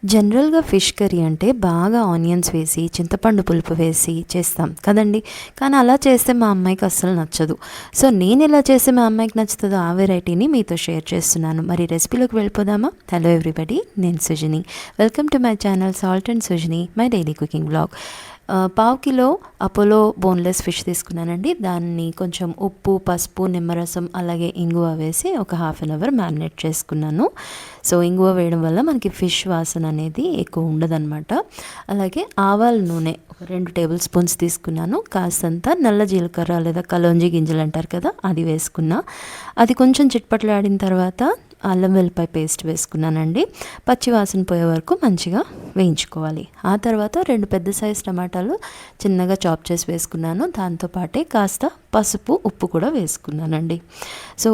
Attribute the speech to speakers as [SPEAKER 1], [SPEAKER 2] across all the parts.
[SPEAKER 1] జనరల్‌గా fish curry అంటే బాగా ఆనియన్స్ వేసి, చింతపండు పులుపు వేసి చేస్తాం కదండీ! కానీ అలా చేస్తే మా అమ్మాయికి అస్సలు నచ్చదు. సో, నేనెలా చేస్తే మా అమ్మాయికి నచ్చుతదో ఆ వెరైటీని మీతో షేర్ చేస్తున్నాను. మరి రెసిపీలోకి వెళ్ళిపోదామా? హలో ఎవ్రీబడీ, నేను Sujini. Welcome to my channel salt and Sujini, my daily cooking vlog. పావు కిలో అపోలో బోన్లెస్ ఫిష్ తీసుకున్నానండి. దాన్ని కొంచెం ఉప్పు, పసుపు, నిమ్మరసం అలాగే ఇంగువ వేసి ఒక హాఫ్ అన్ అవర్ మ్యారినేట్ చేసుకున్నాను. సో ఇంగువ వేయడం వల్ల మనకి ఫిష్ వాసన అనేది ఎక్కువ ఉండదన్నమాట. అలాగే ఆవాల నూనె ఒక 2 టేబుల్ స్పూన్స్ తీసుకున్నాను. కాస్తంత నల్ల జీలకర్ర లేదా కలోంజీ గింజలు అంటారు కదా, అది వేసుకున్నా. అది కొంచెం చిట్పట్లాడిన తర్వాత అల్లం వెల్లిపాయ పేస్ట్ వేసుకున్నానండి. పచ్చి వాసన పోయే వరకు మంచిగా వేయించుకోవాలి. ఆ తర్వాత 2 పెద్ద సైజు టమాటాలు చిన్నగా చాప్ చేసి వేసుకున్నాను. దాంతోపాటే కాస్త పసుపు, ఉప్పు కూడా వేసుకున్నానండి. సో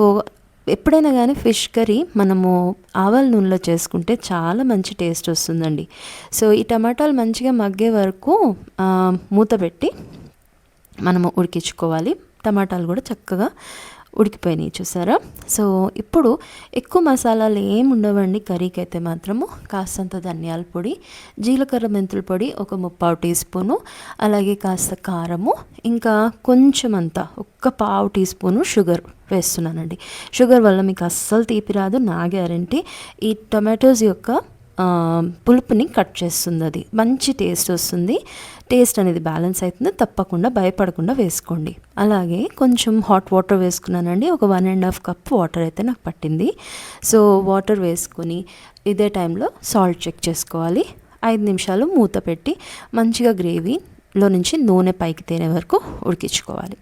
[SPEAKER 1] ఎప్పుడైనా కానీ ఫిష్ కర్రీ మనము ఆవాల నూనెలో చేసుకుంటే చాలా మంచి టేస్ట్ వస్తుందండి. సో ఈ టమాటాలు మంచిగా మగ్గే వరకు మూత పెట్టి మనము ఉడికించుకోవాలి. టమాటాలు కూడా చక్కగా ఉడికిపోయినాయి, చూసారా? సో ఇప్పుడు ఎక్కువ మసాలాలు ఏమి ఉండవండి కర్రీకి అయితే మాత్రము. కాస్తంత ధనియాల పొడి, జీలకర్ర మెంతుల పొడి ఒక 3/4 టీ స్పూను, అలాగే కాస్త కారము, ఇంకా కొంచెం అంతా ఒక్క 1/2 టీ స్పూను షుగర్ వేస్తున్నానండి. షుగర్ వల్ల మీకు అస్సలు తీపి రాదు, నా గ్యారంటీ. ఈ టొమాటోస్ యొక్క పులుపుని కట్ చేస్తుంది, అది మంచి టేస్ట్ వస్తుంది. టేస్ట్ అనేది బ్యాలెన్స్ అవుతుంది. తప్పకుండా భయపడకుండా వేసుకోండి. అలాగే కొంచెం హాట్ వాటర్ వేసుకున్నానండి. ఒక 1.5 కప్ వాటర్ అయితే నాకు పట్టింది. సో వాటర్ వేసుకొని ఇదే టైంలో సాల్ట్ చెక్ చేసుకోవాలి. 5 నిమిషాలు మూత పెట్టి మంచిగా గ్రేవీలో నుంచి నూనె పైకి తేనే వరకు ఉడికించుకోవాలి.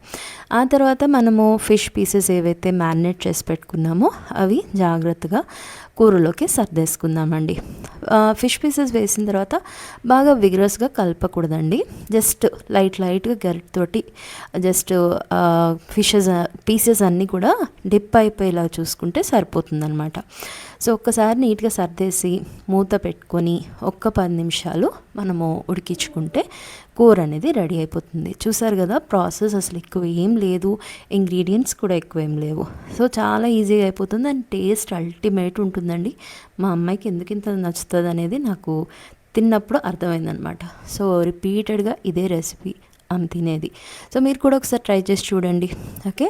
[SPEAKER 1] ఆ తర్వాత మనము ఫిష్ పీసెస్ ఏవైతే మ్యారినేట్ చేసి పెట్టుకున్నామో అవి జాగ్రత్తగా కూరలోకి సర్దేసుకుందామండి. ఫిష్ పీసెస్ వేసిన తర్వాత బాగా విగ్రస్గా కలపకూడదండి. జస్ట్ లైట్గా గరిటతోటి జస్ట్ పీసెస్ అన్నీ కూడా డిప్ అయిపోయేలా చూసుకుంటే సరిపోతుందన్నమాట. సో ఒక్కసారి నీట్గా సర్దేసి మూత పెట్టుకొని 10 నిమిషాలు మనము ఉడికించుకుంటే కూర అనేది రెడీ అయిపోతుంది. చూసారు కదా, ప్రాసెస్ అసలు ఎక్కువ ఏం లేదు, ఇంగ్రీడియంట్స్ కూడా ఎక్కువ ఏం లేవు. సో చాలా ఈజీగా అయిపోతుంది అండ్ టేస్ట్ అల్టిమేట్ ఉంటుందండి. మా అమ్మాయికి ఎందుకు ఇంత నచ్చుతుంది అనేది నాకు తిన్నప్పుడు అర్థమైందనమాట. సో రిపీటెడ్గా ఇదే రెసిపీ ఆమె తినేది. సో మీరు కూడా ఒకసారి ట్రై చేసి చూడండి. ఓకే,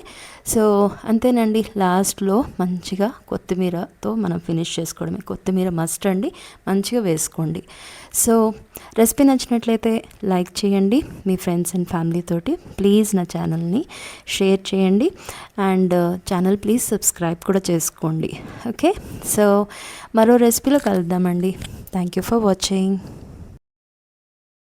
[SPEAKER 1] సో అంతేనండి. లాస్ట్లో మంచిగా కొత్తిమీరతో మనం ఫినిష్ చేసుకోవడమే. కొత్తిమీర మస్ట్ అండి, మంచిగా వేసుకోండి. సో రెసిపీ నచ్చినట్లయితే లైక్ చేయండి మీ ఫ్రెండ్స్ అండ్ ఫ్యామిలీ తోటి. ప్లీజ్ నా ఛానల్ని షేర్ చేయండి అండ్ ఛానల్ ప్లీజ్ సబ్స్క్రైబ్ కూడా చేసుకోండి. ఓకే, సో మరో రెసిపీలో కలుద్దామండి. Thank you for watching.